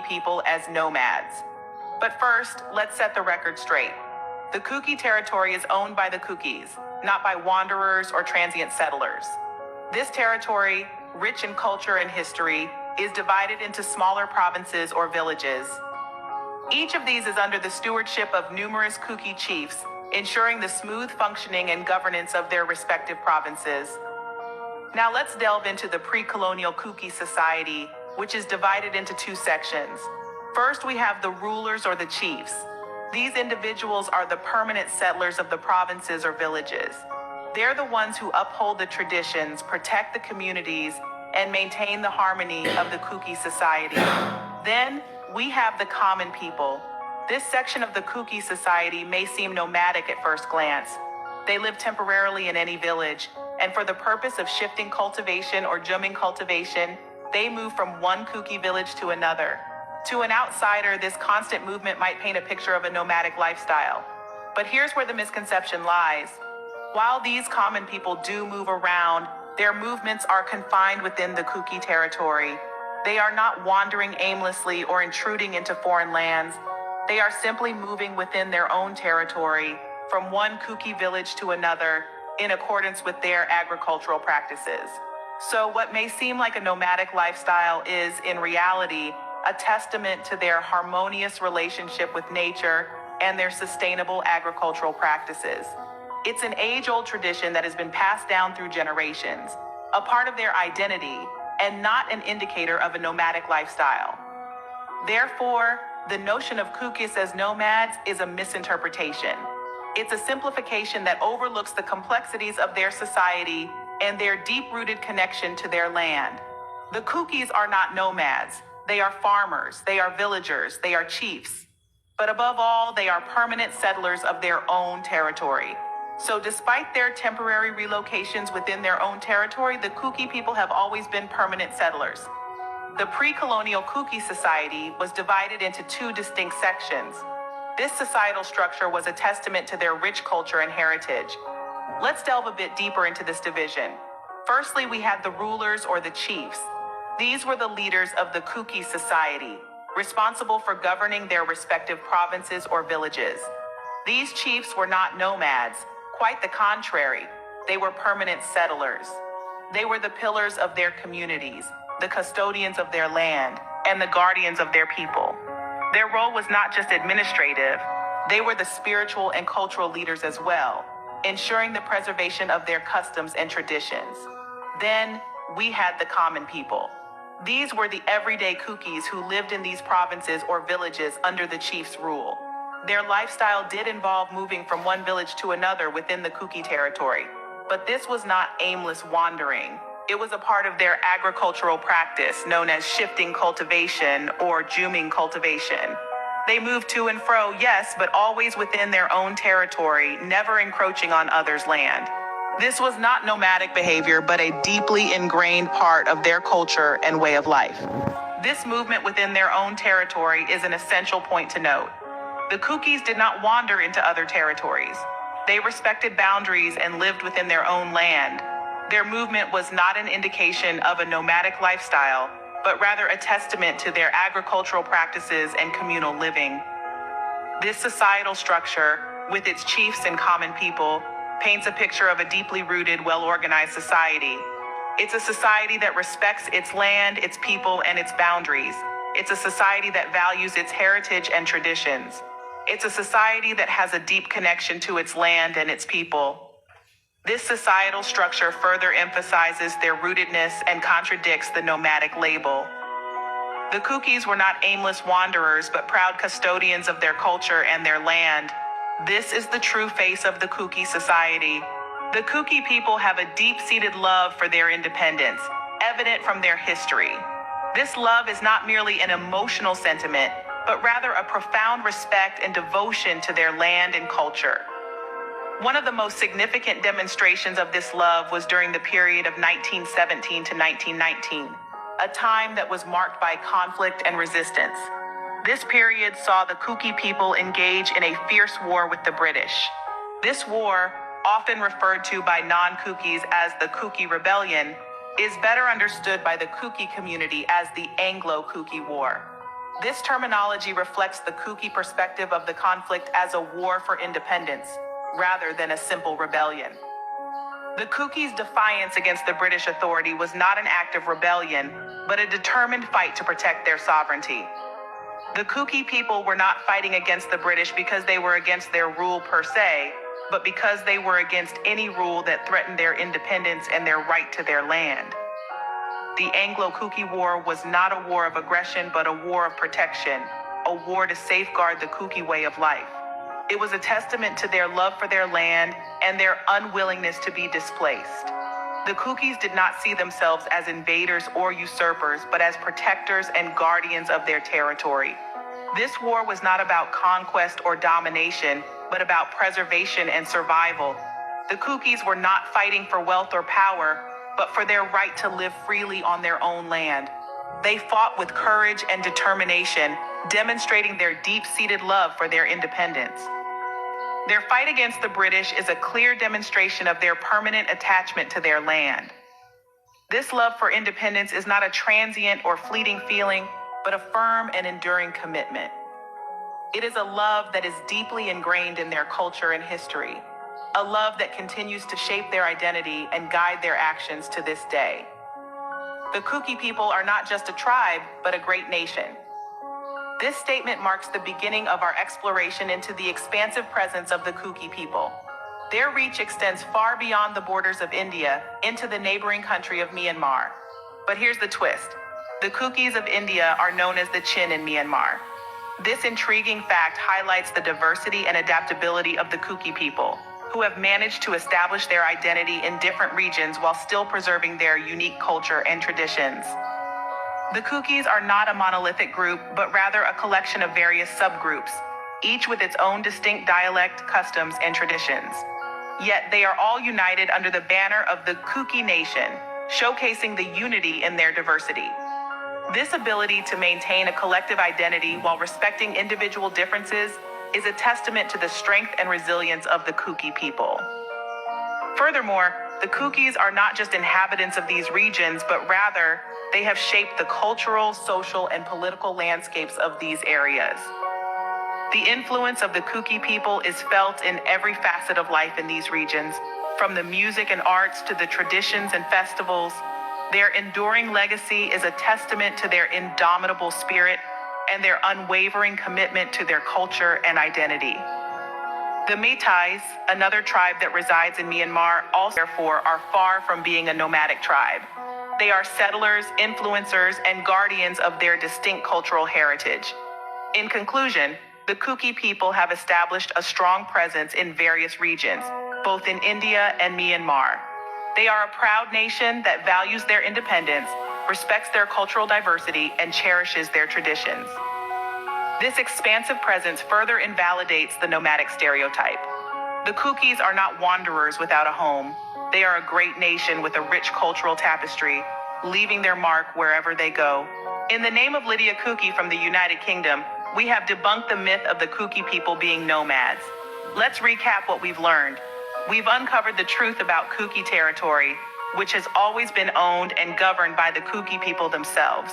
people as nomads. But first, let's set the record straight. The KUKI territory is owned by the KUKIs, not by wanderers or transient settlers. This territory, rich in culture and history, is divided into smaller provinces or villages. Each of these is under the stewardship of numerous KUKI chiefs, ensuring the smooth functioning and governance of their respective provinces. Now let's delve into the pre-colonial KUKI society, which is divided into two sections. First, we have the rulers or the chiefs. These individuals are the permanent settlers of the provinces or villages. They're the ones who uphold the traditions, protect the communities, and maintain the harmony of the KUKI society. Then, we have the common people. This section of the KUKI society may seem nomadic at first glance. They live temporarily in any village, and for the purpose of shifting cultivation or jumming cultivation, they move from one KUKI village to another. To an outsider, this constant movement might paint a picture of a nomadic lifestyle. But here's where the misconception lies. While these common people do move around, their movements are confined within the KUKI territory. They are not wandering aimlessly or intruding into foreign lands. They are simply moving within their own territory, from one KUKI village to another, in accordance with their agricultural practices. So what may seem like a nomadic lifestyle is, in reality, a testament to their harmonious relationship with nature and their sustainable agricultural practices. It's an age-old tradition that has been passed down through generations, a part of their identity, and not an indicator of a nomadic lifestyle. Therefore, the notion of KUKIs as nomads is a misinterpretation. It's a simplification that overlooks the complexities of their society and their deep-rooted connection to their land. The KUKIs are not nomads. They are farmers, they are villagers, they are chiefs. But above all, they are permanent settlers of their own territory. So despite their temporary relocations within their own territory, the KUKI people have always been permanent settlers. The pre-colonial KUKI society was divided into two distinct sections. This societal structure was a testament to their rich culture and heritage. Let's delve a bit deeper into this division. Firstly, we had the rulers or the chiefs. These were the leaders of the KUKI society, responsible for governing their respective provinces or villages. These chiefs were not nomads, quite the contrary. They were permanent settlers. They were the pillars of their communities, the custodians of their land, and the guardians of their people. Their role was not just administrative, they were the spiritual and cultural leaders as well, ensuring the preservation of their customs and traditions. Then, we had the common people. These were the everyday KUKIs who lived in these provinces or villages under the chief's rule. Their lifestyle did involve moving from one village to another within the KUKI territory, but this was not aimless wandering. It was a part of their agricultural practice known as shifting cultivation or jumming cultivation. They moved to and fro, yes, but always within their own territory, never encroaching on others' land. This was not nomadic behavior, but a deeply ingrained part of their culture and way of life. This movement within their own territory is an essential point to note. The KUKIs did not wander into other territories. They respected boundaries and lived within their own land. Their movement was not an indication of a nomadic lifestyle, but rather a testament to their agricultural practices and communal living. This societal structure, with its chiefs and common people, paints a picture of a deeply rooted, well-organized society. It's a society that respects its land, its people, and its boundaries. It's a society that values its heritage and traditions. It's a society that has a deep connection to its land and its people. This societal structure further emphasizes their rootedness and contradicts the nomadic label. The KUKIs were not aimless wanderers, but proud custodians of their culture and their land. This is the true face of the KUKI society. The KUKI people have a deep-seated love for their independence, evident from their history. This love is not merely an emotional sentiment, but rather a profound respect and devotion to their land and culture. One of the most significant demonstrations of this love was during the period of 1917 to 1919, a time that was marked by conflict and resistance. This period saw the KUKI people engage in a fierce war with the British. This war, often referred to by non-KUKIs as the KUKI Rebellion, is better understood by the KUKI community as the Anglo-KUKI War. This terminology reflects the KUKI perspective of the conflict as a war for independence, rather than a simple rebellion. The KUKI's defiance against the British authority was not an act of rebellion, but a determined fight to protect their sovereignty. The KUKI people were not fighting against the British because they were against their rule per se, but because they were against any rule that threatened their independence and their right to their land. The Anglo-KUKI War was not a war of aggression, but a war of protection, a war to safeguard the KUKI way of life. It was a testament to their love for their land and their unwillingness to be displaced. The KUKIs did not see themselves as invaders or usurpers, but as protectors and guardians of their territory. This war was not about conquest or domination, but about preservation and survival. The KUKIs were not fighting for wealth or power, but for their right to live freely on their own land. They fought with courage and determination, demonstrating their deep-seated love for their independence. Their fight against the British is a clear demonstration of their permanent attachment to their land. This love for independence is not a transient or fleeting feeling, but a firm and enduring commitment. It is a love that is deeply ingrained in their culture and history, a love that continues to shape their identity and guide their actions to this day. The KUKI people are not just a tribe, but a great nation. This statement marks the beginning of our exploration into the expansive presence of the KUKI people. Their reach extends far beyond the borders of India into the neighboring country of Myanmar. But here's the twist. The KUKIs of India are known as the Chin in Myanmar. This intriguing fact highlights the diversity and adaptability of the KUKI people, who have managed to establish their identity in different regions while still preserving their unique culture and traditions. The KUKIs are not a monolithic group, but rather a collection of various subgroups, each with its own distinct dialect, customs, and traditions. Yet they are all united under the banner of the KUKI nation, showcasing the unity in their diversity. This ability to maintain a collective identity while respecting individual differences is a testament to the strength and resilience of the KUKI people. Furthermore, the KUKIs are not just inhabitants of these regions, but rather, they have shaped the cultural, social, and political landscapes of these areas. The influence of the KUKI people is felt in every facet of life in these regions, from the music and arts to the traditions and festivals. Their enduring legacy is a testament to their indomitable spirit and their unwavering commitment to their culture and identity. The Meiteis, another tribe that resides in Myanmar, also therefore are far from being a nomadic tribe. They are settlers, influencers, and guardians of their distinct cultural heritage. In conclusion, the KUKI people have established a strong presence in various regions, both in India and Myanmar. They are a proud nation that values their independence, respects their cultural diversity, and cherishes their traditions. This expansive presence further invalidates the nomadic stereotype. The KUKIs are not wanderers without a home. They are a great nation with a rich cultural tapestry, leaving their mark wherever they go. In the name of Lydia KUKI from the United Kingdom, we have debunked the myth of the KUKI people being nomads. Let's recap what we've learned. We've uncovered the truth about KUKI territory, which has always been owned and governed by the KUKI people themselves.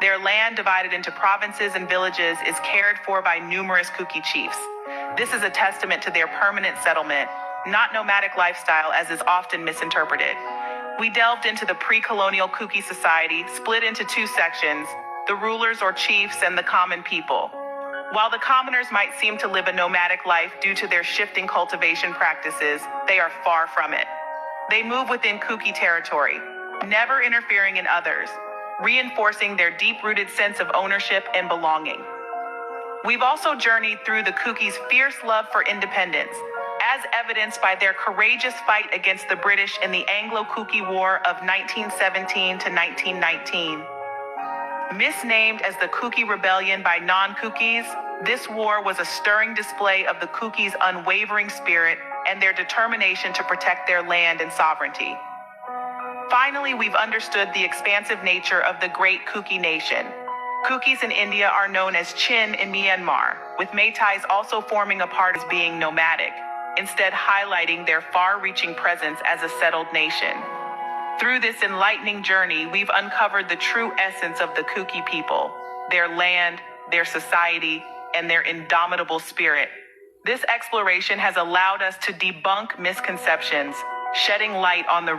Their land, divided into provinces and villages, is cared for by numerous KUKI chiefs. This is a testament to their permanent settlement, not nomadic lifestyle as is often misinterpreted. We delved into the pre-colonial KUKI society, split into two sections, the rulers or chiefs and the common people. While the commoners might seem to live a nomadic life due to their shifting cultivation practices, they are far from it. They move within KUKI territory, never interfering in others, reinforcing their deep-rooted sense of ownership and belonging. We've also journeyed through the KUKI's fierce love for independence, as evidenced by their courageous fight against the British in the Anglo-KUKI War of 1917 to 1919. Misnamed as the KUKI Rebellion by non-KUKIs, this war was a stirring display of the KUKI's unwavering spirit and their determination to protect their land and sovereignty. Finally, we've understood the expansive nature of the great KUKI nation. KUKIs in India are known as Chin in Myanmar, with Meiteis also forming a part as being nomadic, instead highlighting their far-reaching presence as a settled nation. Through this enlightening journey, we've uncovered the true essence of the KUKI people, their land, their society, and their indomitable spirit. This exploration has allowed us to debunk misconceptions, shedding light on the